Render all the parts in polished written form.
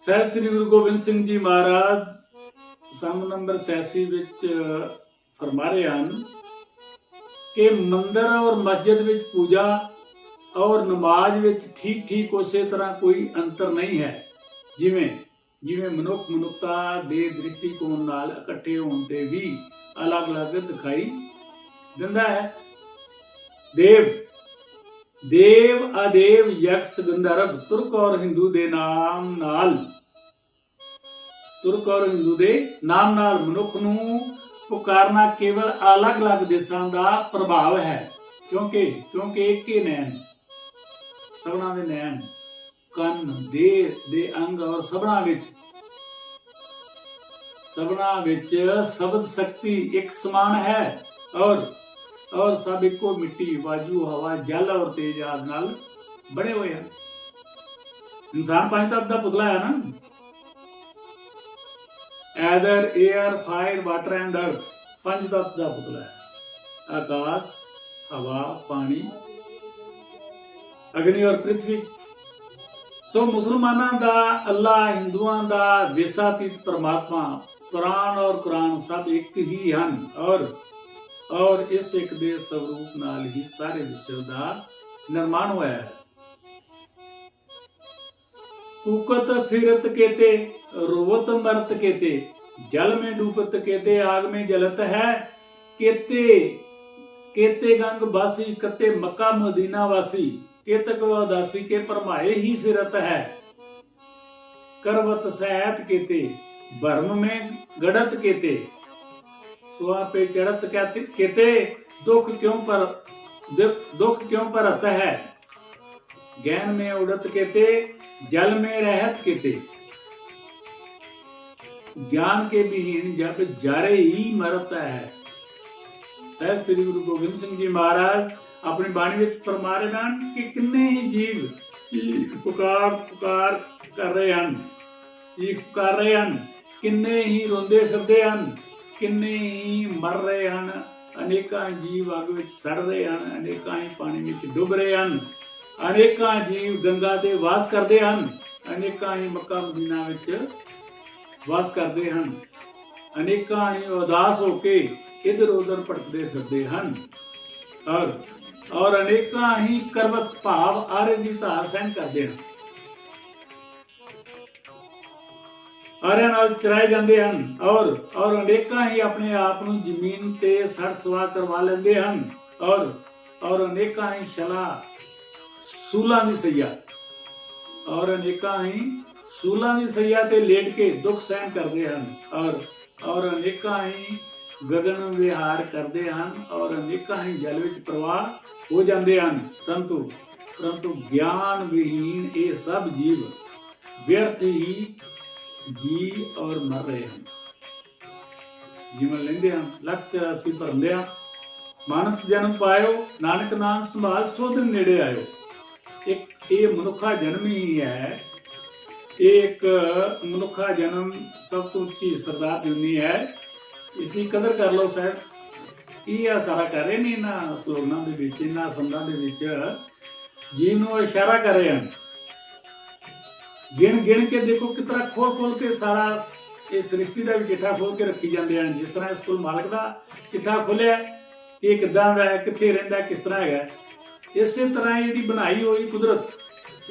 ਸਾਹਿਬ ਸ੍ਰੀ ਗੁਰੂ ਗੋਬਿੰਦ ਸਿੰਘ ਜੀ ਮਹਾਰਾਜ ਸੰਗ ਨੰਬਰ 86 ਵਿੱਚ ਫਰਮਾ ਰਹੇ ਹਨ ਕਿ ਮੰਦਰ ਔਰ ਮਸਜਿਦ ਵਿੱਚ ਪੂਜਾ ਔਰ ਨਮਾਜ਼ ਵਿੱਚ ਠੀਕ ਠੀਕ ਉਸੇ ਤਰ੍ਹਾਂ ਕੋਈ ਅੰਤਰ ਨਹੀਂ ਹੈ। ਜਿਵੇਂ ਜਿਵੇਂ ਮਨੁੱਖਤਾ ਦੇ ਦ੍ਰਿਸ਼ਟੀਕੋਣ ਨਾਲ ਇਕੱਠੇ ਹੋਣ ਤੇ ਵੀ ਅਲੱਗ-ਅਲੱਗ ਦਿਖਾਈ ਦਿੰਦਾ ਹੈ। ਦੇਵ ਅਦੇਵ ਯਕਸ਼ ਗੰਧਰਵ ਤੁਰਕ ਔਰ ਹਿੰਦੂ ਦੇ ਨਾਮ ਨਾਲ ਮਨੁੱਖ ਨੂੰ ਪੁਕਾਰਨਾ ਕੇਵਲ ਅਲੱਗ-ਅਲੱਗ ਦੇਸ਼ਾਂ ਦਾ ਪ੍ਰਭਾਵ ਹੈ। ਕਿਉਂਕਿ ਇੱਕ ਹੀ ਨੈਣ ਸਭਨਾਂ ਦੇ ਨੈਣ ਕੰਨ ਦੇ ਅੰਗ ਔਰ ਸਭਨਾਂ ਵਿੱਚ ਸ਼ਬਦ ਸ਼ਕਤੀ ਇੱਕ ਸਮਾਨ ਹੈ ਔਰ ਸਭ ਇੱਕੋ ਮਿੱਟੀ ਵਾਯੂ ਹਵਾ ਜਲ ਔਰ ਤੇਜ ਆਦਿ ਨਾਲ ਬਣੇ ਹੋਏ ਹਨ। ਇਨਸਾਨ ਪੰਜ ਤੱਤ ਦਾ ਪੁਤਲਾ ਹੈ ਨਾ, ਐਦਰ ਏਅਰ ਫਾਇਰ ਵਾਟਰ ਐਂਡ ਅਰਥ, ਪੰਜ ਤੱਤ ਦਾ ਪੁਤਲਾ ਹੈ। ਆਕਾਸ਼ ਹਵਾ ਪਾਣੀ ਅਗਨੀ ਔਰ ਪ੍ਰਿਥਵੀ। ਸੋ ਮੁਸਲਮਾਨਾਂ ਦਾ ਅੱਲਾਹ, ਹਿੰਦੂਆਂ ਦਾ ਵਿਸਾਤੀਤ ਪਰਮਾਤਮਾ, ਕੁਰਾਨ ਔਰ ਕੁਰਾਨ ਸਭ ਇੱਕ ਹੀ ਹਨ ਔਰ ਇਸ ਇੱਕ ਦੇ ਸਰੂਪ ਨਾਲ ਹੀ ਸਾਰੇ ਵਿਸ਼ਵ ਦਾ ਨਿਰਮਾਣ ਹੋਇਆ ਹੈ। ਕੂਕਤ ਫਿਰਤ केते रोवत मरत केते जल में डूबत केते आग में जलत है केते गंग बासी कते मक्का मदीना वासी केतक उदासी के परमाए ही फिरत है करवत सहत केते भरम में गड़त केते सुहा पे चढ़त केते दुख क्यों परत है ज्ञान में उड़त केते जल में रहत केते। ज्ञान के विहीन जब जारे ही मरता है। साहब श्री गुरु गोबिंद सिंह जी महाराज अपनी बाणी विच फरमा रहे हैं कि किन्ने ही जीव चीख पुकार कर रहे हैं, किन्ने ही रोंदे फिरदे हैं, किन्ने ही मर रहे हैं। अनेकां जीव अग विच सड़ रहे हैं, अनेकां ही पानी विच डुब रहे हैं, अनेकां जीव गंगा ते वास करते हैं, अनेकां ही मक्का मदीना विच वास करते हैं, अनेकां ही उदास होके इधर उधर भटकते फिरते हैं और अनेकां ही करवत भाव आरे की धार सहन करते हैं, आरियां नाल चराए जाते हैं और अनेकां ही अपने आप नूं जमीन ते सड़ सवा करवा लेंदे हैं और अनेकां ही शला सूलां दी सैया और अनेकां ही सूलां दी सैया ते लेट के दुख सहन करते हैं और अनेकां ही गगन विहार करते हैं और अनेकां ही जल विच प्रवाह हो जाते हैं। परंतु ज्ञान विहीन ये सब जीव व्यर्थ ही जी और मर रहे हैं। जीवन लेंदे हैं लख 84 भरदे हैं, मानस जन्म पायो नानक नाम संभाल सो दिन नेड़े आयो। एक ये मनुखा जन्म ही है, एक मनुखा जन्म सब तो उच्ची सरदार दुनी है, इसकी कदर कर लो। साहब ये सारा कर रहे ने इन्हां स्लोगनां दे विच, इन्हां संदां दे विच जी नूं इशारा कर रहे हैं। गिण के देखो कितना खोल के सारा इस सृष्टि का भी चिट्ठा खोल के रखी जाते हैं। जिस तरह इस कोल मालक का चिट्ठा खोलिया ये किदां दा है, कित्थे रहिंदा, किस तरह है, इसे तरह ये बनाई हुई कुदरत,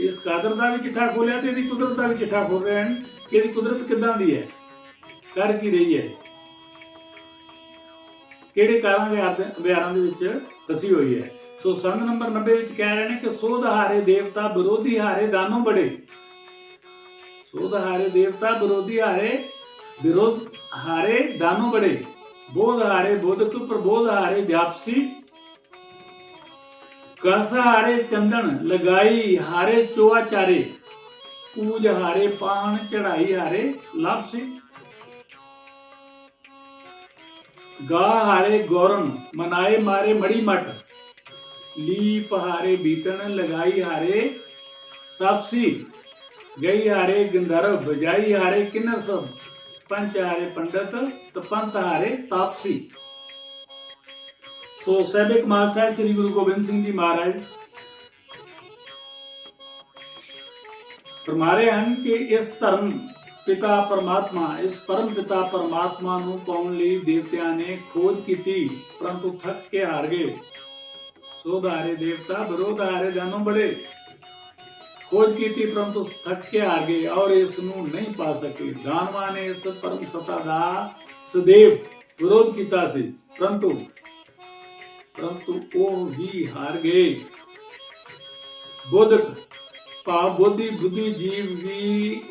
इस कादर का भी चिट्ठा खोलिया तो इसकी कुदरत का भी चिट्ठा खोल रहे हैं कि इसकी कुदरत किदां दी है, कर की रही है, किहड़े कारां विहारां दे विच फसी हुई है। सो संग नंबर 90 विच कह रहे हैं कि सोध हारे देवता विरोधी हारे दानों बड़े, सोध हारे देवता विरोधी हारे दानों बड़े, बोध हारे बोधक प्रबोध हारे व्यापसी, कस हारे चंदन लगाई हारे चोआ चारे, पूज हारे पान चढ़ाई हारे लापसी, गा हारे गौरन मनाए मारे मड़ी मट, लीप हारे बीतन लगाई हारे सापसी, गई हारे गंधर्व बजाई हारे किन्नर सब, पंच हारे पंडित तो पंथ हारे तापसी। तो साहिब कमाल साहब श्री गुरु गोबिंद सिंह जी महाराज ਫਰਮਾ ਰਹੇ ਹਨ ਕਿ ਇਸ ਧਰਮ ਪਿਤਾ ਪਰਮਾਤਮਾ, ਇਸ ਪਰਮ ਪਿਤਾ ਪਰਮਾਤਮਾ ਨੂੰ ਪਾਉਣ ਲਈ ਦੇਵਤਿਆਂ ਨੇ ਖੋਜ ਕੀਤੀ, ਪਰੰਤੂ ਥੱਕ ਕੇ ਹਾਰ ਗਏ। ਸੋਧ ਹਾਰੇ ਦੇਵਤਾ ਵਿਰੋਧ ਹਾਰੇ ਦਾਨੋਂ ਬੜੇ। खोज की थी परंतु थक के आ गए और इसनू नहीं पा सके। दानवा ने इस परम सत्ता दा सदैव विरोध किया सी, परंतु वो भी हार गए। बोधक भाव बोधि बुद्धि जीव भी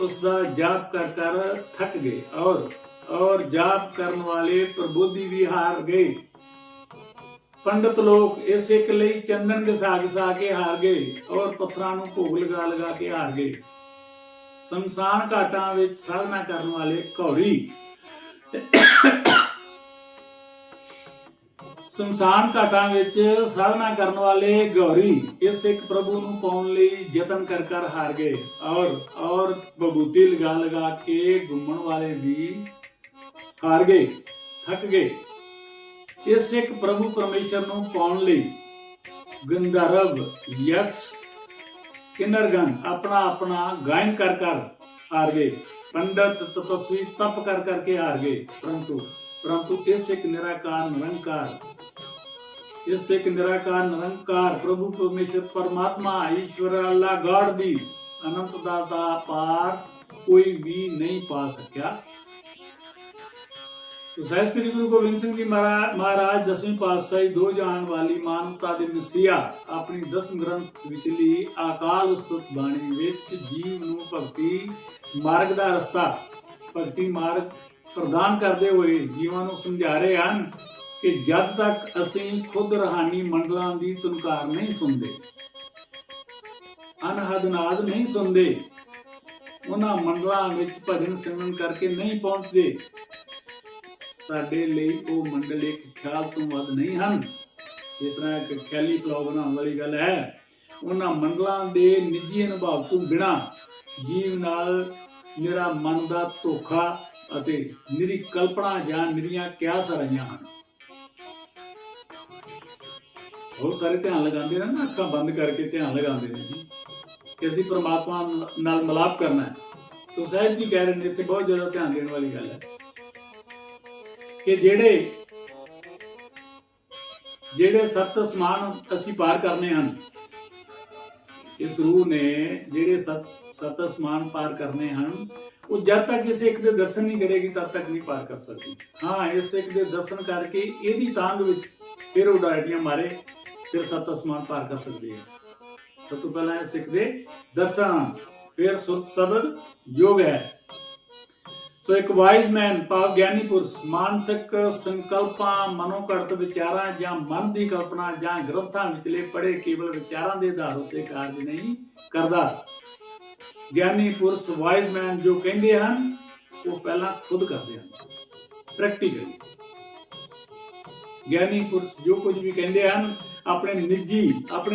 उसका जाप कर कर थक गए और जाप करने वाले प्रबोधि भी हार गए। पंडित लोग इस एक लई चंदन घसा घसा के हार गए और पत्थरां नूं भोग लगा लगा के हार गए। शमशान घाटां विच साधना करने वाले घौरी शमशान घाटां विच साधना करने वाले गौरी इस एक प्रभु नूं पाउण लई यतन कर कर हार गए और बबूती लगा लगा के घूमण वाले भी हार गए, थक गए। इस एक प्रभु परमेश्वर नूं पाउण लई गंधर्व यक्ष किन्नरगण अपना अपना गायन कर कर हार गए। पंडित तपस्वी तप कर करके हार गए। परंतु इस एक निराकार निरंकार प्रभु परमेश्वर परमात्मा ईश्वर अल्लाह गॉड दी अनंत दाता पार कोई भी नहीं पा सकिया। तो साहिब श्री गुरु गोबिंद सिंह जी महाराज 10वीं पातशाही दो जहान वाली मानवता दे मसीहा अपनी 10 ग्रंथ विचली अकाल उस्तुत बाणी विच जीव नूं भगती मार्ग दा रस्ता भगती मार्ग प्रदान करदे होए जीवां नूं समझा रहे हन कि जद तक असीं खुद रूहानी मंडलां दी तुनकार नहीं सुनदे, अनहद नाद नहीं सुनदे, उन्हां मंडलां विच भजन सिमरन करके नहीं पहुंचदे, ਸਾਡੇ ਲਈ ਉਹ ਮੰਡਲ ਇੱਕ ਖਿਆਲ ਤੋਂ ਵੱਧ ਨਹੀਂ ਹਨ। ਜਿਸ ਤਰ੍ਹਾਂ ਇੱਕ ਖਿਆਲੀ ਪਲਾਉ ਬਣਾਉਣ ਵਾਲੀ ਗੱਲ ਹੈ, ਉਹਨਾਂ ਮੰਡਲਾਂ ਦੇ ਨਿੱਜੀ ਅਨੁਭਵ ਤੋਂ ਬਿਨਾਂ ਜੀਵ ਨਾਲ ਨਿਰਾ ਮਨ ਦਾ ਧੋਖਾ ਅਤੇ ਨਿਰੀ ਕਲਪਨਾ ਜਾਂ ਨਿਰੀਆਂ ਕਿਆਸ ਰਹੀਆਂ ਹਨ। ਬਹੁਤ ਸਾਰੇ ਧਿਆਨ ਲਗਾਉਂਦੇ ਨੇ ਨਾ, ਅੱਖਾਂ ਬੰਦ ਕਰਕੇ ਧਿਆਨ ਲਗਾਉਂਦੇ ਨੇ ਜੀ ਕਿ ਅਸੀਂ ਪਰਮਾਤਮਾ ਨਾਲ ਮਿਲਾਪ ਕਰਨਾ ਹੈ। ਤਾਂ ਸਾਹਿਬ ਜੀ ਕਹਿ ਰਹੇ ਨੇ ਇੱਥੇ ਬਹੁਤ ਜ਼ਿਆਦਾ ਧਿਆਨ ਦੇਣ ਵਾਲੀ ਗੱਲ ਹੈ कि जेड़े सत्त असमान असी पार करने हैं, इस रूह ने जेड़े सत्त असमान पार करने हैं वो जब तक इस एक दे दर्शन नहीं करेगी तब तक नहीं पार कर सकती। हाँ, इस एक दे दर्शन करके इहदी तांग विच फिर उडाटियां मारे फिर सत्त असमान पार कर सकती है। सब तो पहला इस एक दे दर्शन, फिर सुरत शब्द योग है। सो एक वाइज मैन भाव ज्ञानी पुरुष मानसिक संकल्पां मनोघड़त विचारां जां मन की कल्पना जां ग्रंथां विचले पढ़े केवल विचारां दे आधार उत्ते कार्य नहीं करदा। ज्ञानी पुरुष वाइज मैन जो कहते हैं वो पहला खुद करते हैं प्रैक्टिकली। ज्ञानी पुरुष जो कुछ भी कहते हैं अपने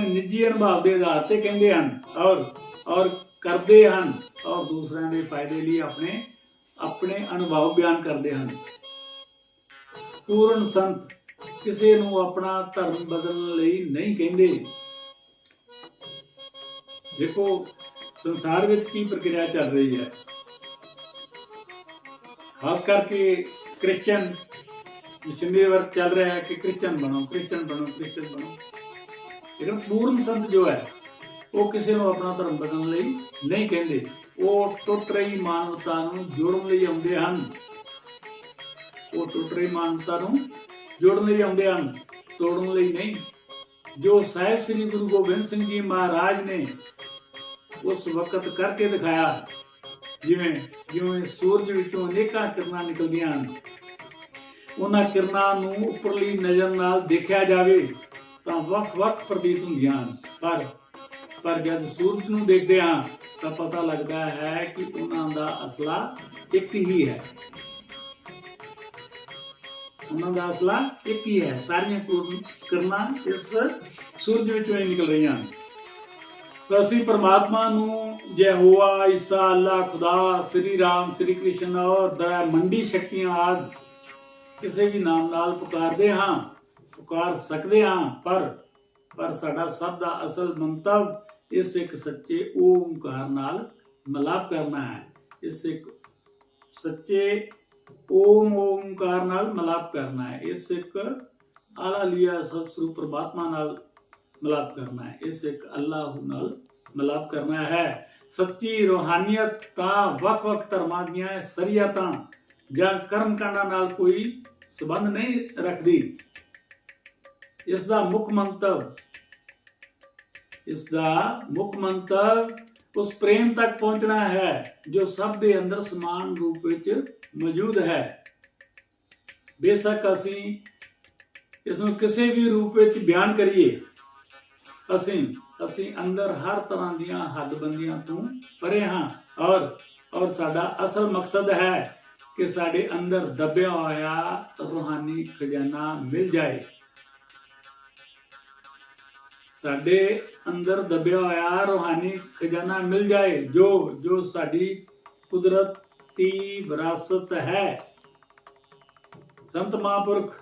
निजी अनुभव के आधार से कहते हैं और करते हैं और दूसरों के फायदे लिए अपने अनुभव बयान करते हैं। पूर्ण संत किसी नूं अपना धर्म बदलने लई नहीं कहते। देखो संसार विच की प्रक्रिया चल रही है, खास करके क्रिश्चियन मिशनरी वर्क चल रहा है कि क्रिश्चियन बनो। लेकिन पूर्ण संत जो है वो किसी नूं अपना धर्म बदलने लई नहीं कहते। वो टुट रही मानवता नूं जोड़न लई आउंदे हन। वो टुट रही मानवता नूं जोड़न लई आउंदे हन, तोड़न लई नहीं। जो साहिब श्री गुरु गोबिंद सिंह जी महाराज ने उस वक्त करके दिखाया, जिवें सूरज विचों अनेकां किरणां निकलदियां हन, उन्हां किरणां नूं उपरली नज़र नाल देखिया जावे तां वख-वख प्रतीत हुंदियां हन, पर जब सूरज नूं देखदे हां तो पता लगता है कि उन्हां दा असला एक ही है। उन्हां दा असला एक ही है। सारियां किरणां इस सूरज विचों ही निकल रही हैं। तो असीं परमात्मा नूं यहोवा, ईसा, अल्लाह, खुदा, श्री राम, श्री कृष्ण और मंडी शक्तियां आदि किसी भी नाम नाल पुकारदे हां, पुकार सकदे हां, पर साडा सब दा असल मंतव इस एक सच्चे ओंकार नाल ਮਿਲਾਪ ਕਰਨਾ ਹੈ। ਇਸ ਇੱਕ ਸੱਚੇ ਓਮ ਓਮਕਾਰ ਨਾਲ ਮਿਲਾਪ ਕਰਨਾ ਹੈ। ਇਸ ਇੱਕ ਆਲਾ ਲੀਆ ਸਭ ਸਰੂਪ ਪ੍ਰਮਾਤਮਾ ਨਾਲ ਮਿਲਾਪ ਕਰਨਾ ਹੈ। ਇਸ ਇੱਕ ਅੱਲਾਹ ਨਾਲ ਮਿਲਾਪ ਕਰਨਾ ਹੈ। ਸੱਚੀ ਰੂਹਾਨੀਅਤ ਤਾਂ ਵੱਖ-ਵੱਖ ਧਰਮਾਂ ਦੀਆਂ ਸ਼ਰੀਅਤਾਂ ਜਾਂ ਕਰਮ ਕਾਂਡਾਂ ਨਾਲ ਕੋਈ ਸੰਬੰਧ ਨਹੀਂ ਰੱਖਦੀ। ਇਸ ਦਾ ਮੁੱਖ ਮੰਤਵ ਉਸ ਪ੍ਰੇਮ ਤੱਕ ਪਹੁੰਚਣਾ ਹੈ ਜੋ ਸਭ ਦੇ ਅੰਦਰ ਸਮਾਨ ਰੂਪ ਵਿੱਚ ਮੌਜੂਦ ਹੈ। ਬੇਸ਼ੱਕ ਅਸੀਂ ਇਸ ਨੂੰ ਕਿਸੇ ਵੀ ਰੂਪ ਵਿੱਚ ਬਿਆਨ ਕਰੀਏ, ਅਸੀਂ ਅੰਦਰ ਹਰ ਤਰ੍ਹਾਂ ਦੀਆਂ ਹੱਦਬੰਦੀਆਂ ਤੋਂ ਪਰੇ ਹਾਂ ਔਰ ਸਾਡਾ ਅਸਲ ਮਕਸਦ ਹੈ ਕਿ ਸਾਡੇ ਅੰਦਰ ਦੱਬਿਆ ਹੋਇਆ ਰੂਹਾਨੀ ਖਜ਼ਾਨਾ ਮਿਲ ਜਾਏ। ਸਾਡੇ ਅੰਦਰ ਦੱਬਿਆ ਹੋਇਆ ਰੂਹਾਨੀ ਖਜ਼ਾਨਾ ਮਿਲ ਜਾਏ ਜੋ ਸਾਡੀ ਕੁਦਰਤੀ ਵਿਰਾਸਤ ਹੈ। ਸੰਤ ਮਹਾਂਪੁਰਖ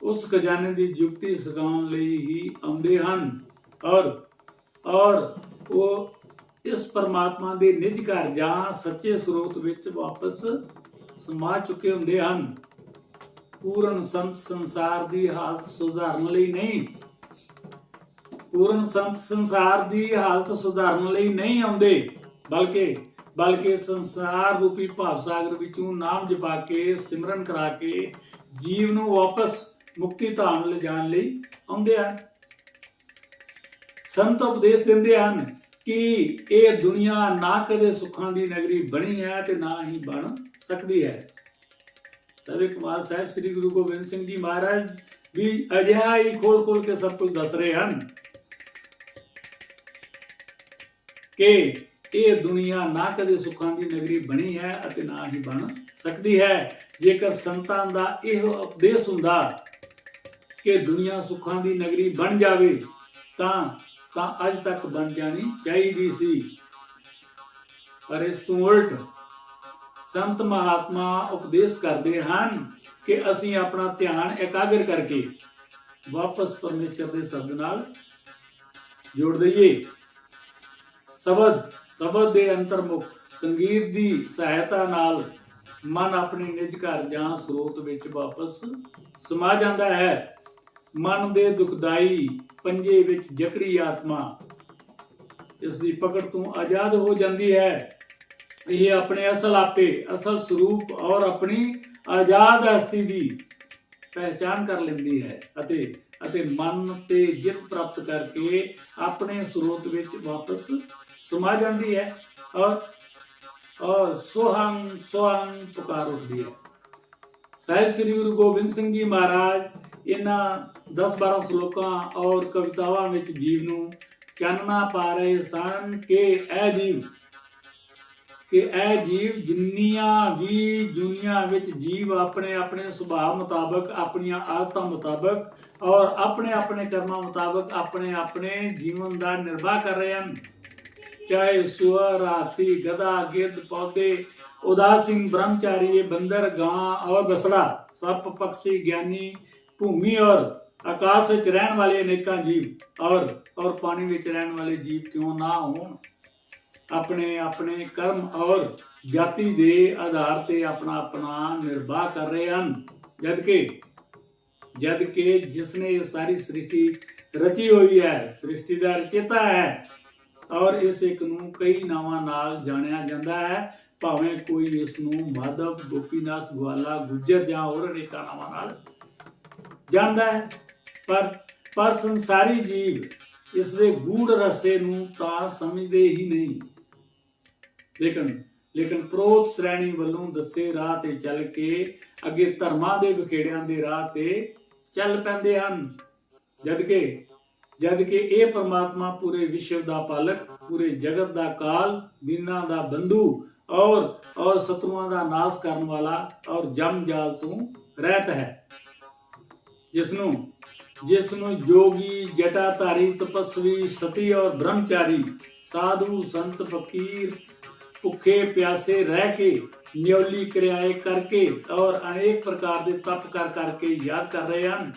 ਉਸ ਖਜ਼ਾਨੇ ਦੀ ਜੁਗਤੀ ਸਿਖਾਉਣ ਲਈ ਹੀ ਆਉਂਦੇ ਹਨ ਔਰ ਉਹ ਇਸ ਪਰਮਾਤਮਾ ਦੇ ਨਿਜ ਘਰ ਜਾਂ ਸੱਚੇ ਸਰੋਤ ਵਿੱਚ ਵਾਪਸ ਸਮਾ ਚੁੱਕੇ ਹੁੰਦੇ ਹਨ। ਪੂਰਨ ਸੰਤ ਸੰਸਾਰ ਦੀ ਹਾਲਤ ਸੁਧਾਰਨ ਲਈ ਨਹੀਂ ਆਉਂਦੇ, ਬਲਕਿ ਸੰਸਾਰ ਰੂਪੀ ਭਾਵ ਸਾਗਰ ਵਿੱਚੋਂ ਨਾਮ ਜਪਾ ਕੇ ਸਿਮਰਨ ਕਰਾ ਕੇ ਜੀਵ ਨੂੰ ਵਾਪਸ ਮੁਕਤੀ ਧਾਮ ਲਿਜਾਣ ਲਈ ਆਉਂਦੇ ਹਨ। ਸੰਤ ਉਪਦੇਸ਼ ਦਿੰਦੇ ਹਨ ਕਿ ਇਹ ਦੁਨੀਆ ਨਾ ਕਦੇ ਸੁੱਖਾਂ ਦੀ ਨਗਰੀ ਬਣੀ ਹੈ ਤੇ ਨਾ ਹੀ ਬਣ ਸਕਦੀ ਹੈ। ਸਰਵ ਕੁਮਾਰ ਸਾਹਿਬ ਸ੍ਰੀ ਗੁਰੂ ਗੋਬਿੰਦ ਸਿੰਘ ਜੀ ਮਹਾਰਾਜ ਵੀ ਅਜਿਹਾ ਹੀ ਖੋਲ ਕੇ ਸਭ ਕੁਝ ਦੱਸ ਰਹੇ ਹਨ ਕਿ ਇਹ ਦੁਨੀਆ ਨਾ ਕਦੇ ਸੁੱਖਾਂ ਦੀ ਨਗਰੀ ਬਣੀ ਹੈ ਅਤੇ ਨਾ ਹੀ ਬਣ ਸਕਦੀ ਹੈ। ਜੇਕਰ ਸੰਤਾਂ ਦਾ ਇਹ ਉਪਦੇਸ਼ ਹੁੰਦਾ ਕਿ ਦੁਨੀਆ ਸੁੱਖਾਂ ਦੀ ਨਗਰੀ ਬਣ ਜਾਵੇ ਤਾਂ ਅੱਜ ਤੱਕ ਬਣ ਜਾਣੀ ਚਾਹੀਦੀ ਸੀ। ਪਰ ਇਸ ਤੋਂ ਉਲਟ ਸੰਤ ਮਹਾਤਮਾ ਉਪਦੇਸ਼ ਕਰਦੇ ਹਨ ਕਿ ਅਸੀਂ ਆਪਣਾ ਧਿਆਨ ਇਕਾਗਰ ਕਰਕੇ ਵਾਪਸ ਪਰਮੇਸ਼ਰ ਦੇ ਸ਼ਬਦ ਨਾਲ ਜੋੜ ਦਈਏ। ਸ਼ਬਦ ਦੇ ਅੰਤਰਮੁਖ ਸੰਗੀਤ ਦੀ ਸਹਾਇਤਾ ਨਾਲ ਮਨ ਆਪਣੇ ਨਿਜ ਘਰ ਜਾਂ ਸਰੋਤ ਵਿੱਚ ਵਾਪਸ ਸਮਾ ਜਾਂਦਾ ਹੈ। ਮਨ ਦੇ ਦੁਖਦਾਈ ਪੰਜੇ ਵਿੱਚ ਜਕੜੀ ਆਤਮਾ ਇਸ ਦੀ ਪਕੜ ਤੋਂ ਆਜ਼ਾਦ ਹੋ ਜਾਂਦੀ ਹੈ। ਇਹ ਆਪਣੇ ਅਸਲ ਸਰੂਪ ਔਰ ਆਪਣੀ ਆਜ਼ਾਦ ਹਸਤੀ ਦੀ ਪਹਿਚਾਨ ਕਰ ਲੈਂਦੀ ਹੈ ਅਤੇ ਮਨ ਤੇ ਜਿੱਤ ਪ੍ਰਾਪਤ ਕਰਕੇ ਆਪਣੇ ਸਰੋਤ ਵਿੱਚ ਵਾਪਸ ਸਮਾ ਜਾਂਦੀ ਹੈ ਔਰ ਸੋਹੰ ਪੁਕਾਰ ਉੱਠਦੀ ਹੈ। ਸਾਹਿਬ ਸ੍ਰੀ ਗੁਰੂ ਗੋਬਿੰਦ ਸਿੰਘ ਜੀ ਮਹਾਰਾਜ ਇਹਨਾਂ 10-12 ਸ਼ਲੋਕਾਂ ਔਰ ਕਵਿਤਾਵਾਂ ਵਿੱਚ ਜੀਵ ਨੂੰ ਚਾਨਣਾ ਪਾ ਰਹੇ ਸਨ ਕਿ ਇਹ ਜੀਵ ਜਿੰਨੀਆਂ ਵੀ ਦੁਨੀਆ ਵਿੱਚ ਜੀਵ ਆਪਣੇ ਸੁਭਾਅ ਮੁਤਾਬਕ, ਆਪਣੀਆਂ ਆਦਤਾਂ ਮੁਤਾਬਕ ਔਰ ਆਪਣੇ ਕਰਮਾਂ ਮੁਤਾਬਕ ਆਪਣੇ ਜੀਵਨ ਦਾ ਨਿਰਵਾਹ ਕਰ ਰਹੇ ਹਨ। ਚਾਹੇ ਸੁਅਰ, ਹਾਥੀ, ਗਧਾ, ਗਿੱਧ, ਪੌਦੇ, ਉਦਾਸੀਨ, ਬ੍ਰਹਮਚਾਰੀ, ਬੰਦਰ, ਗਾਂ ਔਰ ਬਸੜਾ, ਸੱਪ, ਪਕਸ਼ੀ, ਗਿਆਨੀ, ਭੂਮੀ ਔਰ ਆਕਾਸ਼ ਵਿੱਚ ਰਹਿਣ ਵਾਲੇ ਅਨੇਕਾਂ ਜੀਵ ਔਰ ਪਾਣੀ ਵਿੱਚ ਰਹਿਣ ਵਾਲੇ ਜੀਵ ਕਿਉਂ ਨਾ ਹੋਣ, ਆਪਣੇ ਕਰਮ ਔਰ ਜਾਤੀ ਦੇ ਆਧਾਰ ਤੇ ਆਪਣਾ ਨਿਰਵਾਹ ਕਰ ਰਹੇ ਹਨ। ਜਦ ਕਿ ਜਿਸਨੇ ਇਹ ਸਾਰੀ ਸ੍ਰਿਸ਼ਟੀ ਰਚੀ ਹੋਈ ਹੈ, ਸ੍ਰਿਸ਼ਟੀ ਦਾ ਰਚੇਤਾ ਹੈ ਔਰ ਇਸ ਇੱਕ ਨੂੰ ਕਈ ਨਾਵਾਂ ਨਾਲ ਜਾਣਿਆ ਜਾਂਦਾ ਹੈ। ਭਾਵੇਂ ਕੋਈ ਇਸ ਨੂੰ ਮਾਧਵ, ਗੋਪੀਨਾਥ, ਗਵਾਲਾ, ਗੁੱਜਰ ਜਾਂ ਹੋਰ ਅਨੇਕਾਂ ਨਾਵਾਂ ਨਾਲ ਜਾਣਦਾ ਹੈ, ਪਰ ਸੰਸਾਰੀ ਜੀਵ ਇਸ ਦੇ ਗੂੜ ਰਹੱਸੇ ਨੂੰ ਤਾਂ ਸਮਝਦੇ ਹੀ ਨਹੀਂ। ਲੇਕਿਨ ਪ੍ਰੋਤ ਸ਼੍ਰੇਣੀ ਵੱਲੋਂ ਦੱਸੇ ਰਾਹ ਤੇ ਚੱਲ ਕੇ ਅੱਗੇ ਧਰਮਾਂ ਦੇ ਵਿਖੇੜਿਆਂ ਦੇ ਰਾਹ ਤੇ ਚੱਲ ਪੈਂਦੇ ਹਨ। ਜਦ ਕਿ ਇਹ ਪਰਮਾਤਮਾ ਪੂਰੇ ਵਿਸ਼ਵ ਦਾ ਪਾਲਕ, ਪੂਰੇ ਜਗਤ ਦਾ ਕਾਲ, ਦੀਨਾਂ ਦਾ ਬੰਧੂ ਔਰ ਸ਼ਤਰੂਆਂ ਦਾ ਨਾਸ਼ ਕਰਨ ਵਾਲਾ ਔਰ ਜਮ ਜਾਲ ਤੋਂ ਰਹਿਤ ਹੈ, ਜਿਸ ਨੂੰ ਜੋਗੀ, ਜਟਾਧਾਰੀ, ਤਪਸਵੀ, ਸਤੀ ਔਰ ਬ੍ਰਹਮਚਾਰੀ, ਸਾਧੂ, ਸੰਤ, ਫਕੀਰ ਭੁੱਖੇ ਪਿਆਸੇ ਰਹਿ ਕੇ, ਨਿਉਲੀ ਕਿਰਿਆਏ ਕਰਕੇ ਔਰ ਅਨੇਕ ਪ੍ਰਕਾਰ ਦੇ ਤਪ ਕਰਕੇ ਯਾਦ ਕਰ ਰਹੇ ਹਨ।